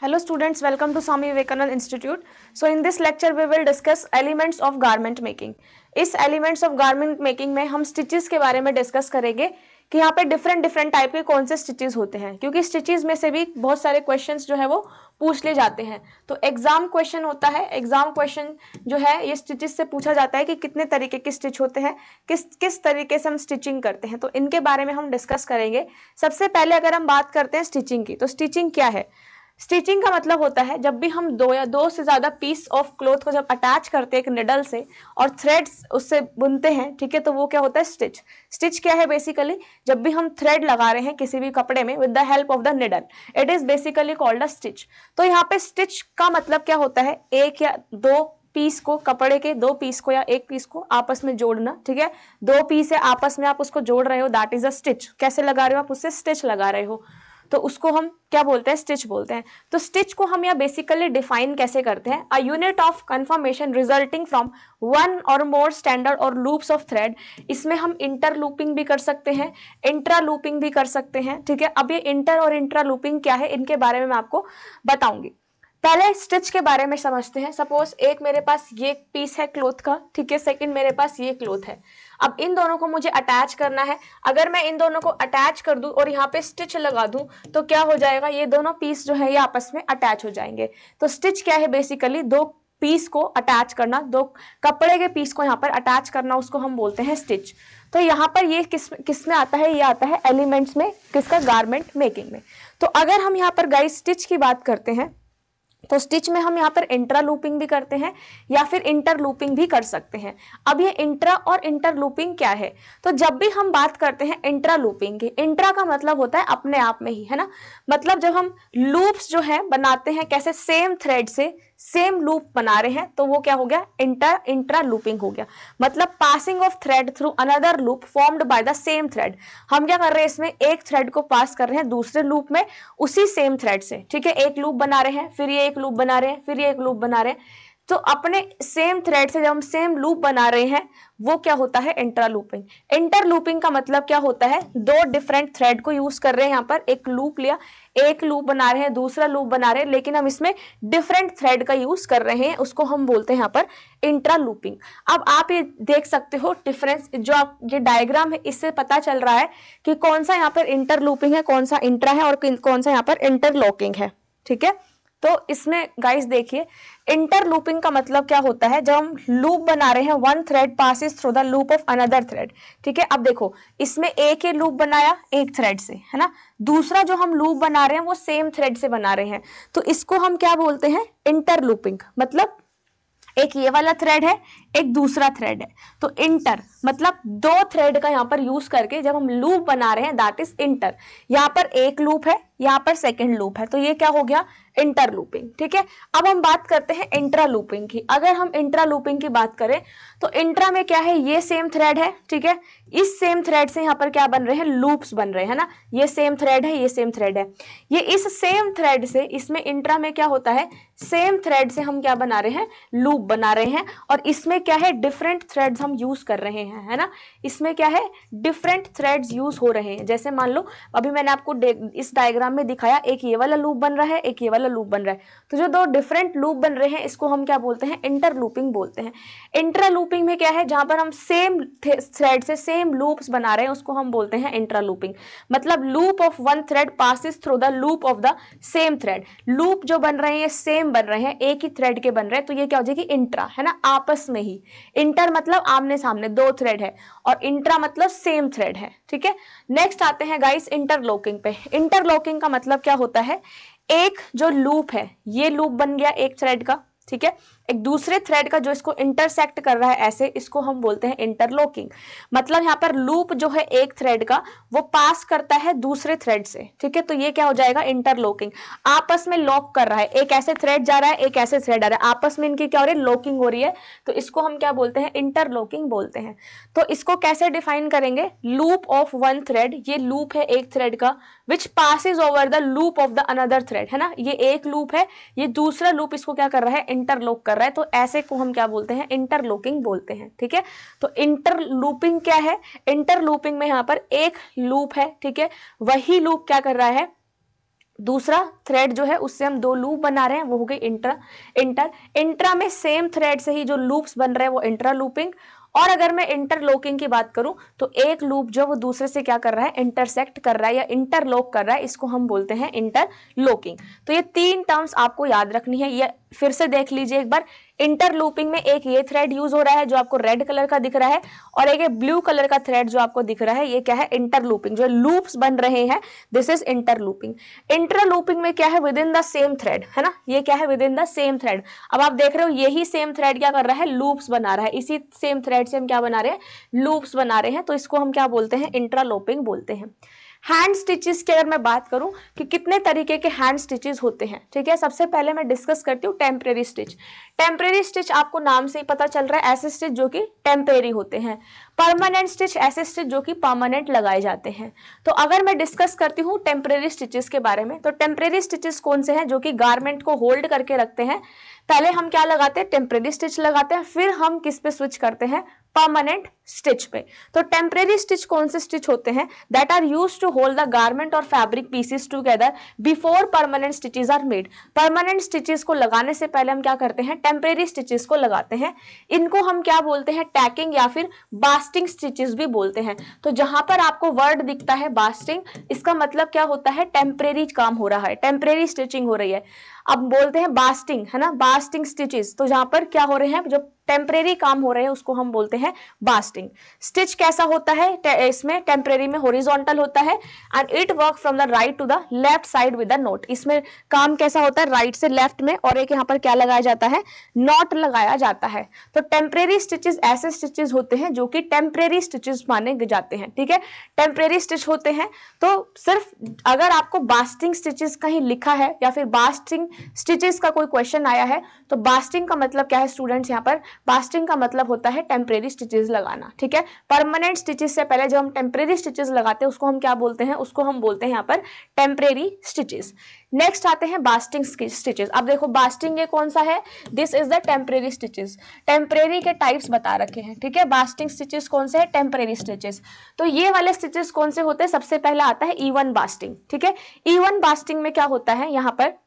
Hello students, welcome to Swami Vivekananda Institute. So in this lecture we will discuss elements of garment making. इस elements of garment making में हम stitches के बारे में discuss करेंगे कि यहाँ पे different टाइप के कौन से stitches होते हैं, क्योंकि stitches में से भी बहुत सारे questions जो है वो पूछ ले जाते हैं. तो एग्जाम क्वेश्चन होता है, एग्जाम क्वेश्चन जो है ये स्टिचेस से पूछा जाता है कि कितने तरीके के स्टिच होते हैं, किस तरीके से हम स्टिचिंग करते हैं. तो इनके बारे में हम डिस्कस करेंगे. सबसे पहले अगर हम बात करते हैं स्टिचिंग की, तो स्टिचिंग क्या है? स्टिचिंग का मतलब होता है जब भी हम दो या दो से ज्यादा पीस ऑफ क्लॉथ को जब अटैच करते हैं एक निडल से और थ्रेड्स उससे बुनते हैं, ठीक है, तो वो क्या होता है? स्टिच. स्टिच क्या है? बेसिकली जब भी हम थ्रेड लगा रहे हैं किसी भी कपड़े में with the help of the needle, it is basically called a stitch. तो यहाँ पे स्टिच का मतलब क्या होता है? एक या दो पीस को, कपड़े के दो पीस को या एक पीस को आपस में जोड़ना. ठीक है, दो पीस है आपस में आप उसको जोड़ रहे हो, दैट इज अ स्टिच. कैसे लगा रहे हो आप? उससे स्टिच लगा रहे हो, तो उसको हम क्या बोलते हैं? स्टिच बोलते हैं. तो स्टिच को हम यहाँ बेसिकली डिफाइन कैसे करते हैं? A unit of confirmation resulting from one or more standard or loops of thread. इसमें हम इंटर लूपिंग भी कर सकते हैं, इंट्रा लूपिंग भी कर सकते हैं. ठीक है, अब ये इंटर और इंट्रा लूपिंग क्या है, इनके बारे में मैं आपको बताऊंगी. पहले स्टिच के बारे में समझते हैं. सपोज एक मेरे पास ये पीस है क्लोथ का, ठीक है, सेकंड मेरे पास ये क्लोथ है. अब इन दोनों को मुझे अटैच करना है. अगर मैं इन दोनों को अटैच कर दूं और यहाँ पे स्टिच लगा दूं तो क्या हो जाएगा? ये दोनों पीस जो है ये आपस में अटैच हो जाएंगे. तो स्टिच क्या है? बेसिकली दो पीस को अटैच करना, दो कपड़े के पीस को यहाँ पर अटैच करना, उसको हम बोलते हैं स्टिच. तो यहाँ पर ये किस में आता है? ये आता है एलिमेंट्स में. किसका? गारमेंट मेकिंग में. तो अगर हम यहाँ पर गाइस स्टिच की बात करते हैं तो स्टिच में हम यहाँ पर इंट्रा लूपिंग भी करते हैं या फिर इंटर लूपिंग भी कर सकते हैं. अब ये इंट्रा और इंटर लूपिंग क्या है? तो जब भी हम बात करते हैं इंट्रा लूपिंग की, इंट्रा का मतलब होता है अपने आप में ही, है ना. मतलब जब हम लूप्स जो है बनाते हैं, कैसे? सेम थ्रेड से सेम लूप बना रहे हैं, तो वो क्या हो गया? इंट्रा लूपिंग हो गया. मतलब passing of thread through another loop formed by the same thread. हम क्या कर रहे हैं? इसमें एक थ्रेड को पास कर रहे हैं दूसरे लूप में उसी सेम थ्रेड से. ठीक है, एक लूप बना रहे हैं, फिर ये एक लूप बना रहे हैं, फिर ये एक लूप बना रहे हैं. तो अपने सेम थ्रेड से जब हम सेम लूप बना रहे हैं वो क्या होता है? Intra looping. इंटर लूपिंग का मतलब क्या होता है? दो डिफरेंट थ्रेड को यूज कर रहे हैं, यहाँ पर एक लूप लिया, एक लूप बना रहे हैं, दूसरा लूप बना रहे हैं, लेकिन हम इसमें डिफरेंट थ्रेड का यूज कर रहे हैं, उसको हम बोलते हैं यहाँ पर इंट्रा लूपिंग. अब आप ये देख सकते हो डिफरेंस, जो आप ये डायग्राम है इससे पता चल रहा है कि कौन सा यहाँ पर इंटर लूपिंग है, कौन सा इंट्रा है और कौन सा यहाँ पर इंटरलॉकिंग है. ठीक है, तो इसमें गाइस देखिए इंटर लूपिंग का मतलब क्या होता है? जब हम लूप बना रहे हैं, one thread passes through the loop of another thread. ठीक है, अब देखो इसमें एक ही लूप बनाया एक थ्रेड से, है ना. दूसरा जो हम लूप बना रहे हैं वो सेम थ्रेड से बना रहे हैं, तो इसको हम क्या बोलते हैं? Inter looping. मतलब एक ये वाला थ्रेड है, एक दूसरा थ्रेड है, तो इंटर मतलब दो थ्रेड का यहाँ पर यूज करके जब हम लूप बना रहे हैं, दैट इज इंटर. यहाँ पर एक लूप है, यहाँ पर सेकंड लूप है, तो ये क्या हो गया? Inter looping. ठीक है, अब हम बात करते हैं इंट्रा लूपिंग की. अगर हम इंट्रा लूपिंग की बात करें तो इंट्रा में क्या है? ये सेम थ्रेड है, ठीक है, इस सेम थ्रेड से यहाँ पर क्या बन रहे हैं? लूप्स बन रहे हैं ना. ये सेम थ्रेड है, ये सेम थ्रेड है, ये इस सेम थ्रेड से, इसमें इंट्रा में क्या होता है? सेम थ्रेड से हम क्या बना रहे हैं? लूप बना रहे हैं. और इसमें क्या है? डिफरेंट थ्रेड्स हम यूज कर रहे हैं, है ना. इसमें क्या है? डिफरेंट थ्रेड्स यूज हो रहे हैं. जैसे मान लो अभी मैंने आपको इस डायग्राम में दिखाया, एक ये वाला लूप बन रहा है, एक ये वाला लूप बन रहा है, तो जो दो डिफरेंट लूप बन रहे हैं इसको हम क्या बोलते हैं? इंटर लूपिंग बोलते हैं. इंट्रा लूपिंग में क्या है? जहां पर हम सेम थ्रेड से सेम लूप्स बना रहे हैं उसको हम बोलते हैं इंट्रा लूपिंग. मतलब loop of one thread passes through the loop of the same thread. Loop जो बन रहे हैं ये सेम बन रहे हैं, एक ही थ्रेड के बन रहे हैं, तो ये क्या हो जाएगी? इंट्रा, है ना, आपस में ही. इंटर मतलब आमने सामने दो थ्रेड है, और इंट्रा मतलब सेम थ्रेड है. ठीक है, नेक्स्ट आते हैं गाइस इंटरलॉकिंग पे. इंटरलॉकिंग का मतलब क्या होता है? एक जो लूप है, ये लूप बन गया एक थ्रेड का, ठीक है, एक दूसरे थ्रेड का जो इसको इंटरसेक्ट कर रहा है ऐसे, इसको हम बोलते हैं इंटरलॉकिंग. मतलब यहाँ पर लूप जो है एक थ्रेड का वो पास करता है दूसरे थ्रेड से. ठीक है, तो ये क्या हो जाएगा? इंटरलॉकिंग. आपस में लॉक कर रहा है, एक ऐसे थ्रेड जा रहा है, एक ऐसे थ्रेड आ रहा है, आपस में इनकी क्या हो रही है? लॉकिंग हो रही है, तो इसको हम क्या बोलते हैं? इंटरलॉकिंग बोलते हैं. तो इसको कैसे डिफाइन करेंगे? लूप ऑफ वन थ्रेड, ये लूप है एक थ्रेड का, which passes over the loop of the another thread, है ना. ये एक लूप है, ये दूसरा लूप इसको क्या कर रहा है? इंटरलॉक कर रहा है, तो ऐसे को हम क्या बोलते हैं? इंटरलॉकिंग बोलते हैं. ठीक है, तो इंटरलूपिंग क्या है? इंटरलूपिंग में यहाँ पर एक लूप है, ठीक है, वही लूप क्या कर रहा है? दूसरा थ्रेड जो है उससे हम 2 लूप बना रहे हैं, वो हो गई इंट्रा में सेम थ्रेड से ही जो लूप्स बन रहे हैं वो इंट्रा लूपिंग। और अगर मैं इंटरलॉकिंग की बात करूं तो एक लूप जो वो दूसरे से क्या कर रहा है, इंटरसेक्ट कर रहा है या इंटरलॉक कर रहा है, इसको हम बोलते हैं इंटरलॉकिंग। तो ये 3 टर्म्स आपको याद रखनी है। ये फिर से देख लीजिए एक बार। इंटरलूपिंग में एक ये थ्रेड यूज हो रहा है जो आपको रेड कलर का दिख रहा है, और एक ब्लू कलर का थ्रेड जो आपको दिख रहा है, ये क्या है, इंटरलूपिंग। जो लूप्स बन रहे हैं दिस इज इंटरलूपिंग। इंटरलूपिंग में क्या है, with in the same thread, है ना, ये क्या है, with in the same thread. अब आप देख रहे हो यही सेम थ्रेड क्या कर रहा है, लूप्स बना रहा है। इसी सेम थ्रेड से हम क्या बना रहे हैं, लूप्स बना रहे हैं। तो इसको हम क्या बोलते हैं, इंटरलॉपिंग बोलते हैं। हैंड स्टिचेस की अगर मैं बात करूं कि कितने तरीके के हैंड स्टिचेस होते हैं, ठीक है, सबसे पहले मैं डिस्कस करती हूँ टेम्परेरी स्टिच। टेम्परेरी स्टिच आपको नाम से ही पता चल रहा है, ऐसे स्टिच जो कि टेम्परेरी होते हैं। परमानेंट स्टिच ऐसे स्टिच जो कि परमानेंट लगाए जाते हैं। तो अगर मैं डिस्कस करती हूँ टेम्परेरी स्टिचेस के बारे में, तो टेम्परेरी स्टिचेस कौन से हैं, जो कि गारमेंट को होल्ड करके रखते हैं। पहले हम क्या लगाते हैं, टेम्परेरी स्टिच लगाते हैं, फिर हम किस पे स्विच करते हैं, परमानेंट स्टिच पे। तो टेम्परेरी स्टिच कौन से स्टिच होते हैं, that are used to hold the garment और fabric pieces together before permanent stitches are made. Permanent stitches को लगाने से पहले हम क्या करते हैं, टेम्परेरी स्टिचेस को लगाते हैं। इनको हम क्या बोलते हैं, टैकिंग या फिर बास्टिंग स्टिचेस भी बोलते हैं। तो जहां पर आपको वर्ड दिखता है बास्टिंग, इसका मतलब क्या होता है, टेम्परेरी काम हो रहा है, टेम्परेरी स्टिचिंग हो रही है। अब बोलते हैं बास्टिंग, है ना, बास्टिंग स्टिचेस, तो जहां पर क्या हो रहे हैं, जो टेम्परेरी काम हो रहे हैं उसको हम बोलते हैं बास्टिंग। स्टिच कैसा होता है, इसमें टेम्परेरी में हॉरिजॉन्टल होता है, and it work from the right to the left side with the knot. इसमें काम कैसा होता है, राइट से लेफ्ट में, और एक यहाँ पर क्या लगाया जाता है, नॉट लगाया जाता है। तो टेम्परेरी स्टिचेस ऐसे स्टिचेस होते हैं जो कि टेम्परेरी स्टिचेस माने जाते हैं, ठीक है, टेम्परेरी स्टिच होते हैं। तो सिर्फ अगर आपको बास्टिंग स्टिचेस कहीं लिखा है या फिर बास्टिंग स्टिचेस का कोई क्वेश्चन आया है, तो बास्टिंग का मतलब क्या है स्टूडेंट्स, यहाँ पर बास्टिंग का मतलब होता है टेम्परेरी स्टिचेस लगाना, ठीक है। परमानेंट स्टिचेस से पहले जब हम टेम्परेरी स्टिचेस लगाते हैं उसको हम क्या बोलते हैं, उसको हम बोलते हैं यहाँ पर टेम्परेरी स्टिचेस। नेक्स्ट आते हैं बास्टिंग स्टिचेस। अब देखो बास्टिंग ये कौन सा है, this is the temporary stitches. Temporary के टाइप्स बता रखे हैं, ठीक है। बास्टिंग स्टिचेस कौन से है, टेम्परेरी स्टिचेस। तो ये वाले स्टिचेस कौन से होते हैं, सबसे पहला आता है इवन बास्टिंग, ठीक है। इवन बास्टिंग में क्या होता है, यहाँ पर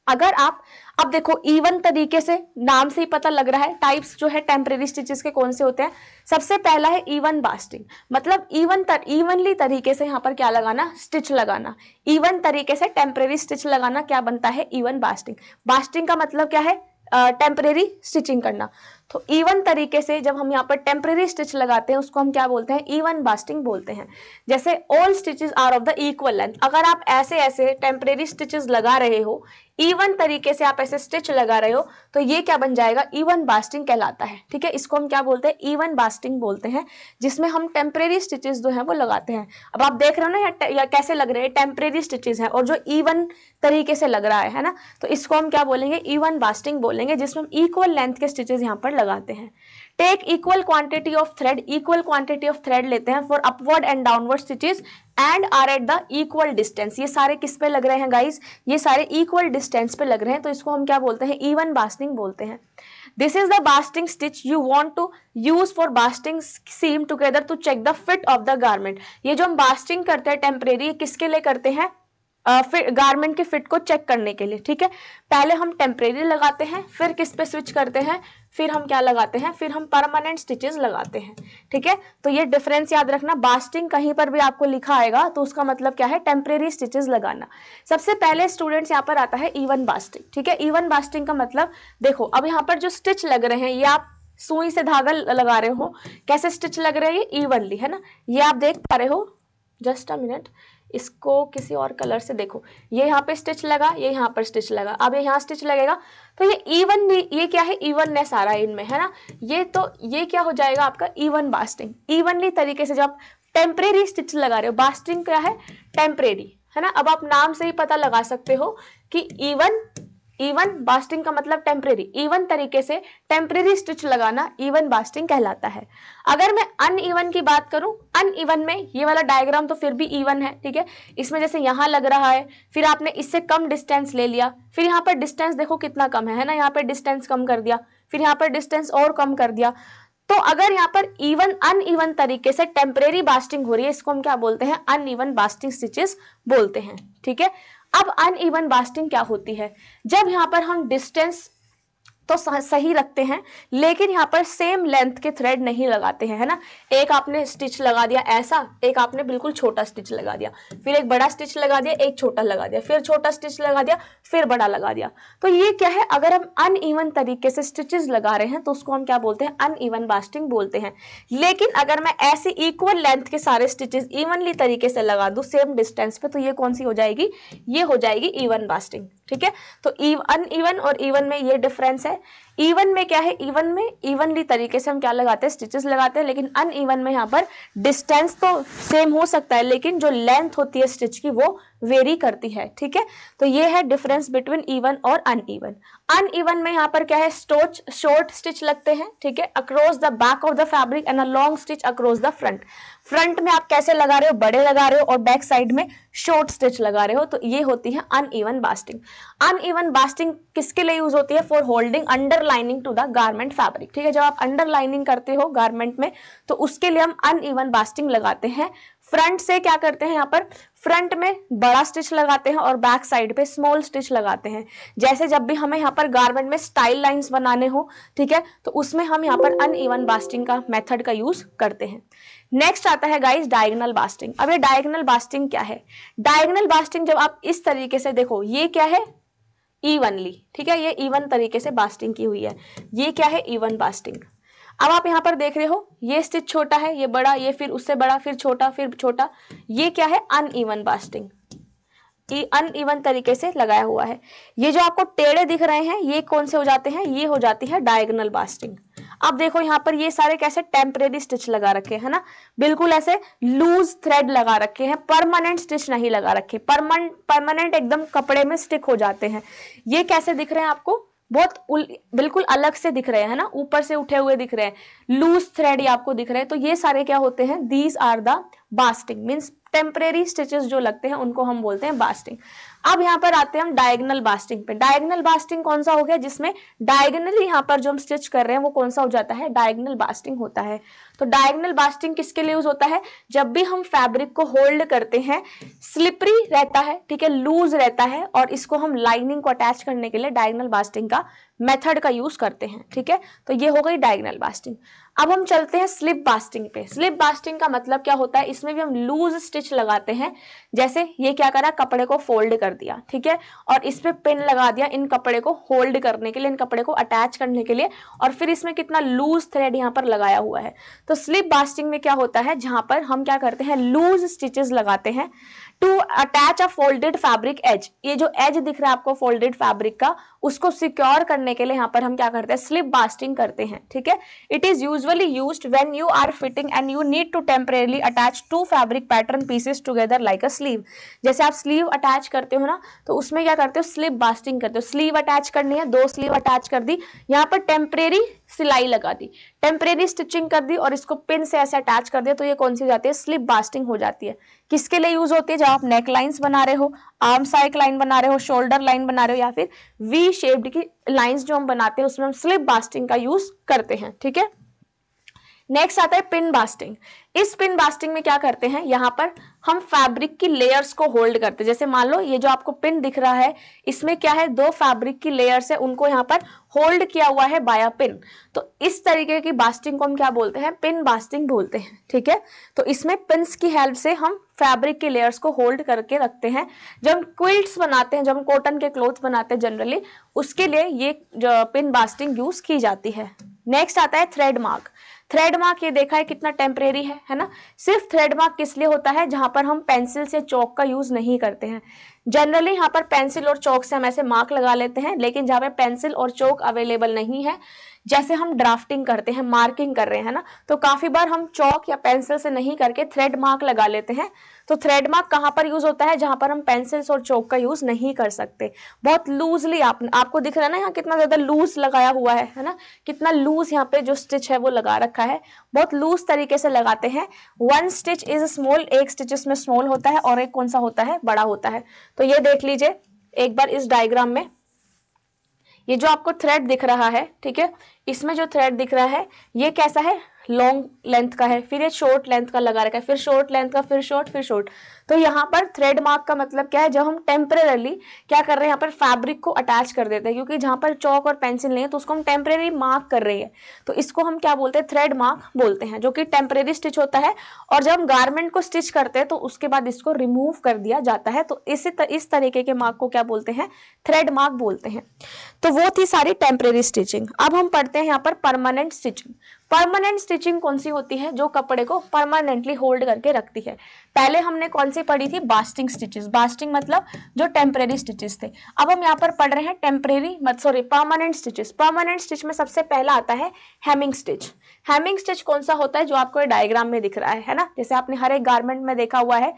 अगर आप, अब देखो इवन तरीके से, नाम से ही पता लग रहा है टाइप्स जो है टेम्परेरी स्टिचेस के कौन से होते हैं। सबसे पहला है इवन बास्टिंग, मतलब इवनली तरीके से यहाँ पर क्या लगाना, स्टिच लगाना। इवन तरीके से टेम्परेरी स्टिच लगाना क्या बनता है, इवन बास्टिंग। बास्टिंग का मतलब क्या है, टेम्परेरी स्टिचिंग करना। तो इवन तरीके से जब हम यहाँ पर टेम्परेरी स्टिच लगाते हैं उसको हम क्या बोलते हैं, इवन बास्टिंग बोलते हैं। जैसे all stitches are of the equal length, अगर आप ऐसे ऐसे टेम्परेरी स्टिचेस लगा रहे हो, इवन तरीके से आप ऐसे स्टिच लगा रहे हो, तो ये क्या बन जाएगा, इवन बास्टिंग कहलाता है, ठीक है। इसको हम क्या बोलते हैं, इवन बास्टिंग बोलते हैं, जिसमें हम टेम्परेरी स्टिचेस जो है वो लगाते हैं। अब आप देख रहे हो ना या कैसे लग रहे हैं, टेम्परेरी स्टिचेस है और जो इवन तरीके से लग रहा है ना, तो इसको हम क्या बोलेंगे, इवन बास्टिंग बोलेंगे, जिसमें हम इक्वल लेंथ के स्टिचेस यहाँ पर लगाते हैं। Take equal quantity of thread, equal quantity of thread लेते हैं for upward and downward stitches and are at the equal distance. ये सारे किस पे लग रहे हैं गाइस, ये सारे इक्वल डिस्टेंस पे लग रहे हैं, तो इसको हम क्या बोलते हैं, इवन बास्टिंग बोलते हैं। This is the basting stitch you want to use for basting seam together to check the fit of the garment. ये जो हम बास्टिंग करते हैं टेम्परेरी, किसके लिए करते हैं, गारमेंट के फिट को चेक करने के लिए, ठीक है। पहले हम टेम्परेरी लगाते हैं, फिर किस पे स्विच करते हैं, फिर हम क्या लगाते हैं, फिर हम परमानेंट स्टिचेस लगाते हैं, ठीक है। तो ये डिफरेंस याद रखना, बास्टिंग कहीं पर भी आपको लिखा आएगा तो उसका मतलब क्या है, टेम्परेरी स्टिचेस लगाना। सबसे पहले स्टूडेंट्स यहाँ पर आता है इवन बास्टिंग, ठीक है। इवन बास्टिंग का मतलब देखो, अब यहाँ पर जो स्टिच लग रहे हैं ये आप सुई से धागा लगा रहे हो, कैसे स्टिच लग रहे हैं, ये इवनली, है ना, ये आप देख पा रहे हो। जस्ट अ मिनट, इसको किसी और कलर से देखो, ये यहाँ पे स्टिच लगा, ये यहाँ पर स्टिच लगा, अब ये यहाँ स्टिच लगेगा, तो ये इवन, ये क्या है, इवननेस आ रहा है इनमें, है ना। ये तो ये क्या हो जाएगा आपका इवन बास्टिंग। इवनली तरीके से जब टेम्परेरी स्टिच लगा रहे हो, बास्टिंग क्या है, टेम्परेरी, है ना। अब आप नाम से ही पता लगा सकते हो कि इवन बास्टिंग का मतलब टेम्परेरी, इवन तरीके से टेम्परेरी स्टिच लगाना इवन बास्टिंग कहलाता है। अगर मैं अनइवन की बात करूं, अनइवन में ये वाला डायग्राम तो फिर भी इवन है, ठीक है। इसमें जैसे यहां लग रहा है, फिर आपने इससे कम डिस्टेंस ले लिया, फिर यहाँ पर डिस्टेंस देखो कितना कम है ना, यहाँ पर डिस्टेंस कम कर दिया, फिर यहाँ पर डिस्टेंस और कम कर दिया, तो तो अगर यहाँ पर अनइवन तरीके से टेम्परेरी बास्टिंग हो रही है, इसको हम क्या बोलते हैं, अनइवन बास्टिंग स्टिचेस बोलते हैं। ठीक है, अब अनइवन बास्टिंग क्या होती है, जब यहाँ पर हम डिस्टेंस तो सही रखते हैं लेकिन यहाँ पर सेम लेंथ के थ्रेड नहीं लगाते हैं, है ना। एक आपने स्टिच लगा दिया ऐसा, एक आपने बिल्कुल छोटा स्टिच लगा दिया, फिर एक बड़ा स्टिच लगा दिया, एक छोटा लगा दिया, फिर छोटा स्टिच लगा दिया, फिर बड़ा लगा दिया। तो ये क्या है, अगर हम अनइवन तरीके से स्टिचेस लगा रहे हैं तो उसको हम क्या बोलते हैं, अनइवन बास्टिंग बोलते हैं। लेकिन अगर मैं ऐसे इक्वल लेंथ के सारे स्टिचेस इवनली तरीके से लगा दूं सेम डिस्टेंस पे, तो ये कौन सी हो जाएगी, ये हो जाएगी इवन बास्टिंग। ठीक है, तो अनइवन और इवन में ये डिफरेंस है। इवन में क्या है, इवन में इवनली तरीके से हम क्या लगाते हैं, स्टिचेस लगाते हैं, लेकिन अनइवन में यहाँ पर डिस्टेंस तो सेम हो सकता है लेकिन जो लेंथ होती है स्टिच की वो वेरी करती है। ठीक है, तो ये है डिफरेंस बिटवीन इवन और अनइवन। अनइवन में यहाँ पर क्या है, शॉर्ट स्टिच लगते हैं, ठीक है, across the back of the fabric and a long stitch across the front. Front में आप कैसे लगा रहे हो, बड़े लगा रहे हो, और बैक साइड में शॉर्ट स्टिच लगा रहे हो, तो ये होती है अनइवन बास्टिंग। अनइवन बास्टिंग किसके लिए यूज होती है, for holding underlining to the garment fabric. ठीक है, जब आप अंडरलाइनिंग करते हो गारमेंट में तो उसके लिए हम अनइवन बास्टिंग लगाते हैं। फ्रंट से क्या करते हैं, यहाँ पर फ्रंट में बड़ा स्टिच लगाते हैं और बैक साइड पे स्मॉल स्टिच लगाते हैं। जैसे जब भी हमें यहाँ पर गारमेंट में स्टाइल लाइंस बनाने हो, ठीक है, तो उसमें हम यहाँ पर अनइवन बास्टिंग का मेथड का यूज करते हैं। नेक्स्ट आता है गाइस डायगोनल बास्टिंग। अब ये डायगोनल बास्टिंग क्या है, डायगोनल बास्टिंग जब आप इस तरीके से देखो, ये क्या है, इवनली, ठीक है, ये इवन तरीके से बास्टिंग की हुई है, ये क्या है, इवन बास्टिंग। अब आप यहाँ पर देख रहे हो, ये स्टिच छोटा है, ये बड़ा, ये फिर उससे बड़ा, फिर छोटा, फिर छोटा, ये क्या है, अनइवन बास्टिंग, अनइवन तरीके से लगाया हुआ है। ये जो आपको टेढ़े दिख रहे हैं ये कौन से हो जाते हैं, ये हो जाती है डायगोनल बास्टिंग। अब देखो यहाँ पर ये सारे कैसे टेम्परेरी स्टिच लगा रखे हैं ना, बिल्कुल ऐसे लूज थ्रेड लगा रखे हैं, परमानेंट स्टिच नहीं लगा रखे, परमानेंट एकदम कपड़े में स्टिक हो जाते हैं। ये कैसे दिख रहे हैं आपको, बहुत बिल्कुल अलग से दिख रहे हैं ना, ऊपर से उठे हुए दिख रहे हैं, लूज थ्रेड ये आपको दिख रहे हैं। तो ये सारे क्या होते हैं, these are the basting, means temporary stitches जो लगते हैं उनको हम बोलते हैं बास्टिंग। अब यहाँ पर आते हैं हम डायगोनल बास्टिंग पे। डायगोनल बास्टिंग कौन सा हो गया, जिसमें डायगोनली यहाँ पर जो हम स्टिच कर रहे हैं वो कौन सा हो जाता है, डायगोनल बास्टिंग होता है। तो डायगोनल बास्टिंग किसके लिए यूज होता है, जब भी हम फैब्रिक को होल्ड करते हैं, स्लिपरी रहता है, ठीक है, लूज रहता है, और इसको हम लाइनिंग को अटैच करने के लिए डायगोनल बास्टिंग का मेथड का यूज करते हैं। ठीक है, तो ये हो गई डायगोनल बास्टिंग। अब हम चलते हैं स्लिप बास्टिंग पे। स्लिप बास्टिंग का मतलब क्या होता है, इसमें भी हम लूज स्टिच लगाते हैं। जैसे ये क्या करा, कपड़े को फोल्ड कर दिया, ठीक है, और इस पे पिन लगा दिया इन कपड़े को होल्ड करने के लिए, इन कपड़े को अटैच करने के लिए, और फिर इसमें कितना लूज थ्रेड यहाँ पर लगाया हुआ है। तो स्लिप बास्टिंग में क्या होता है, जहां पर हम क्या करते हैं, लूज स्टिचेस लगाते हैं to attach a folded fabric edge. ये जो एज दिख रहा है आपको फोल्डेड फैब्रिक का, उसको सिक्योर करने के लिए यहाँ पर हम क्या करते हैं, स्लिप बास्टिंग करते हैं। ठीक है, it is usually used when you are fitting and you need to temporarily attach to fabric pattern pieces together like a sleeve. जैसे आप स्लीव अटैच करते हो ना, तो उसमें क्या करते हो, स्लिप बास्टिंग करते हो। स्लीव अटैच करनी है, 2 स्लीव अटैच कर दी, यहाँ पर टेम्परेरी सिलाई लगा दी, टेम्परेरी स्टिचिंग कर दी, और इसको पिन से ऐसे अटैच कर दिया, तो ये कौन सी हो जाती है, स्लिप बास्टिंग हो जाती है। किसके लिए यूज होती है, जब आप नेक लाइंस बना रहे हो, आर्म साइक लाइन बना रहे हो, शोल्डर लाइन बना रहे हो, या फिर वी शेप्ड की लाइंस जो हम बनाते हैं उसमें हम स्लिप बास्टिंग का यूज करते हैं। ठीक है, नेक्स्ट आता है पिन बास्टिंग। इस पिन बास्टिंग में क्या करते हैं, यहाँ पर हम फैब्रिक की लेयर्स को होल्ड करते हैं। जैसे मान लो ये जो आपको पिन दिख रहा है, इसमें क्या है, 2 फैब्रिक की लेयर्स है, उनको यहाँ पर होल्ड किया हुआ है बाय अ पिन। तो इस तरीके की बास्टिंग को हम क्या बोलते हैं, पिन बास्टिंग बोलते हैं। ठीक है, तो इसमें पिन्स की हेल्प से हम फैब्रिक के लेयर्स को होल्ड करके रखते हैं। जब हम क्विल्ट्स बनाते हैं, जब हम कॉटन के क्लोथ्स बनाते हैं जनरली, उसके लिए ये पिन बास्टिंग यूज की जाती है। नेक्स्ट आता है थ्रेड मार्क। थ्रेड मार्क ये देखा है कितना टेम्परेरी है ना। सिर्फ थ्रेड मार्क किस लिए होता है, जहां पर हम पेंसिल से चौक का यूज नहीं करते हैं। जनरली यहाँ पर पेंसिल और चौक से हम ऐसे मार्क लगा लेते हैं, लेकिन जहां पे पेंसिल और चौक अवेलेबल नहीं है, जैसे हम ड्राफ्टिंग करते हैं, मार्किंग कर रहे हैं ना, तो काफी बार हम चौक या पेंसिल से नहीं करके थ्रेड मार्क लगा लेते हैं। तो थ्रेड मार्क कहां पर यूज होता है, जहां पर हम पेंसिल्स और चौक का यूज नहीं कर सकते। बहुत लूजली आपको दिख रहा है ना, यहाँ कितना ज्यादा लूज लगाया हुआ है ना, कितना लूज यहाँ पे जो स्टिच है वो लगा रखा है, बहुत लूज तरीके से लगाते हैं। 1 स्टिच इज स्मॉल, एक स्टिच इसमें स्मॉल होता है और एक कौन सा होता है, बड़ा होता है। तो ये देख लीजिए एक बार इस डायग्राम में, ये जो आपको थ्रेड दिख रहा है, ठीक है, इसमें जो थ्रेड दिख रहा है ये कैसा है, लॉन्ग लेंथ का है, फिर ये शॉर्ट लेंथ का लगा रखा है, फिर शॉर्ट लेंथ का, फिर शॉर्ट, फिर शॉर्ट। तो यहाँ पर थ्रेड मार्क का मतलब क्या है, जब हम टेम्परेरी क्या कर रहे हैं, यहाँ पर फैब्रिक को अटैच कर देते हैं, क्योंकि जहाँ पर चौक और पेंसिल नहीं है तो उसको हम टेम्परेरी मार्क कर रहे हैं, तो इसको हम क्या बोलते हैं, थ्रेड मार्क बोलते हैं, जो कि टेम्परेरी स्टिच होता है। और जब हम गारमेंट को स्टिच करते हैं तो उसके बाद इसको रिमूव कर दिया जाता है, तो इस तरीके के मार्क को क्या बोलते हैं, थ्रेड मार्क बोलते हैं। तो वो थी सारी टेम्परेरी स्टिचिंग। अब हम पढ़ते हैं यहाँ पर परमानेंट स्टिचिंग। परमानेंट स्टिचिंग कौन सी होती है, जो कपड़े को परमानेंटली होल्ड करके रखती है। पहले हमने कौन सी पढ़ी थी, बास्टिंग स्टिचेस, बास्टिंग मतलब जो टेम्परेरी स्टिचेस थे। अब हम यहाँ पर पढ़ रहे हैं परमानेंट स्टिचेस। परमानेंट स्टिच में सबसे पहला आता है हेमिंग स्टिच। हेमिंग स्टिच कौन सा होता है, जो आपको डायग्राम में दिख रहा है ना, जैसे आपने हर एक गारमेंट में देखा हुआ है।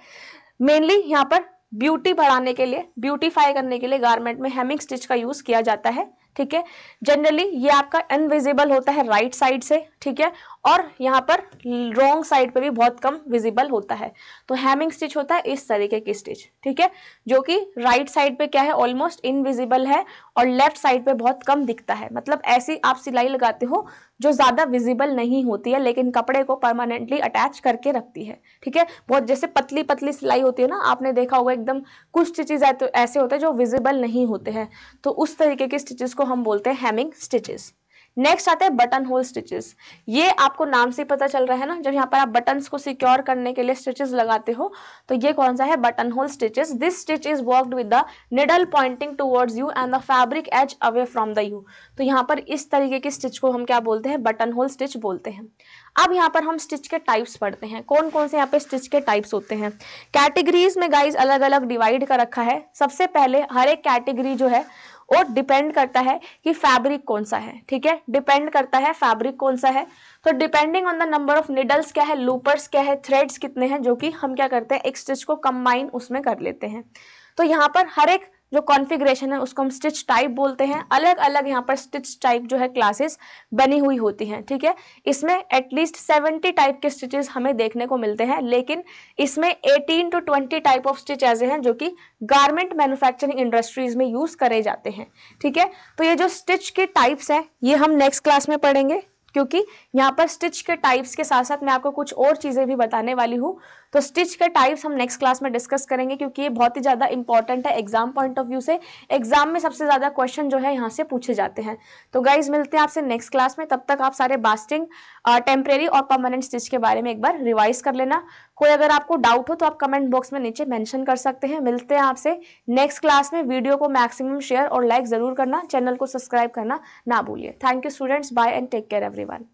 मेनली यहाँ पर ब्यूटी बढ़ाने के लिए, ब्यूटीफाई करने के लिए गारमेंट में हेमिंग स्टिच का यूज किया जाता है, ठीक है। जनरली ये आपका इनविजिबल होता है राइट साइड से, ठीक है, और यहाँ पर रॉन्ग साइड पे भी बहुत कम विजिबल होता है। तो हेमिंग स्टिच होता है इस तरीके की स्टिच, ठीक है, जो कि राइट साइड पे क्या है, ऑलमोस्ट इनविजिबल है, और लेफ्ट साइड पे बहुत कम दिखता है। मतलब ऐसी आप सिलाई लगाते हो जो ज्यादा विजिबल नहीं होती है, लेकिन कपड़े को परमानेंटली अटैच करके रखती है, ठीक है। बहुत जैसे पतली पतली सिलाई होती है ना, आपने देखा होगा, एकदम कुछ स्टिचेस ऐसे होते हैं जो विजिबल नहीं होते हैं, तो उस तरीके के स्टिचेस को हम बोलते हैं हेमिंग स्टिचेस। नेक्स्ट आते हैं बटन होल स्टिचेस। ये आपको नाम से पता चल रहा है ना, जब यहाँ पर आप बटन्स को सिक्योर करने के लिए स्टिचेस लगाते हो, तो ये कौन सा है, button hole stitches. This stitch is worked with the needle pointing towards you and the fabric edge away from the you. तो यहाँ पर इस तरीके की स्टिच को हम क्या बोलते हैं, बटन होल स्टिच बोलते हैं। अब यहाँ पर हम स्टिच के टाइप्स पढ़ते हैं, कौन कौन से यहाँ पे स्टिच के टाइप्स होते हैं। कैटेगरीज में गाइज अलग अलग डिवाइड कर रखा है। सबसे पहले हर एक कैटेगरी जो है वो डिपेंड करता है कि फैब्रिक कौन सा है, ठीक है, डिपेंड करता है फैब्रिक कौन सा है। तो depending on the number of needles क्या है, लूपर्स क्या है, थ्रेड्स कितने हैं, जो कि हम क्या करते हैं, एक स्टिच को कंबाइन उसमें कर लेते हैं। तो यहाँ पर हर एक जो कॉन्फ़िगरेशन है उसको हम स्टिच टाइप बोलते हैं। अलग अलग यहाँ पर स्टिच टाइप जो है क्लासेस बनी हुई होती हैं, ठीक है। इसमें एटलीस्ट 70 टाइप के स्टिचेस हमें देखने को मिलते हैं, लेकिन इसमें 18 to 20 टाइप ऑफ स्टिच ऐसे हैं जो कि गारमेंट मैन्युफैक्चरिंग इंडस्ट्रीज में यूज करे जाते हैं, ठीक है। तो ये जो स्टिच के टाइप्स हैं ये हम नेक्स्ट क्लास में पढ़ेंगे, क्योंकि यहाँ पर स्टिच के टाइप्स के साथ साथ मैं आपको कुछ और चीजें भी बताने वाली हूँ। तो स्टिच के टाइप्स हम नेक्स्ट क्लास में डिस्कस करेंगे, क्योंकि ये बहुत ही ज्यादा इंपॉर्टेंट है एग्जाम पॉइंट ऑफ व्यू से। एग्जाम में सबसे ज्यादा क्वेश्चन जो है यहाँ से पूछे जाते हैं। तो गाइज मिलते हैं आपसे नेक्स्ट क्लास में, तब तक आप सारे बास्टिंग, टेम्परेरी और परमानेंट स्टिच के बारे में एक बार रिवाइज कर लेना। कोई अगर आपको डाउट हो तो आप कमेंट बॉक्स में नीचे मेंशन कर सकते हैं। मिलते हैं आपसे नेक्स्ट क्लास में। वीडियो को मैक्सिमम शेयर और लाइक जरूर करना, चैनल को सब्सक्राइब करना ना भूलिए। Thank you students, bye and take care everyone.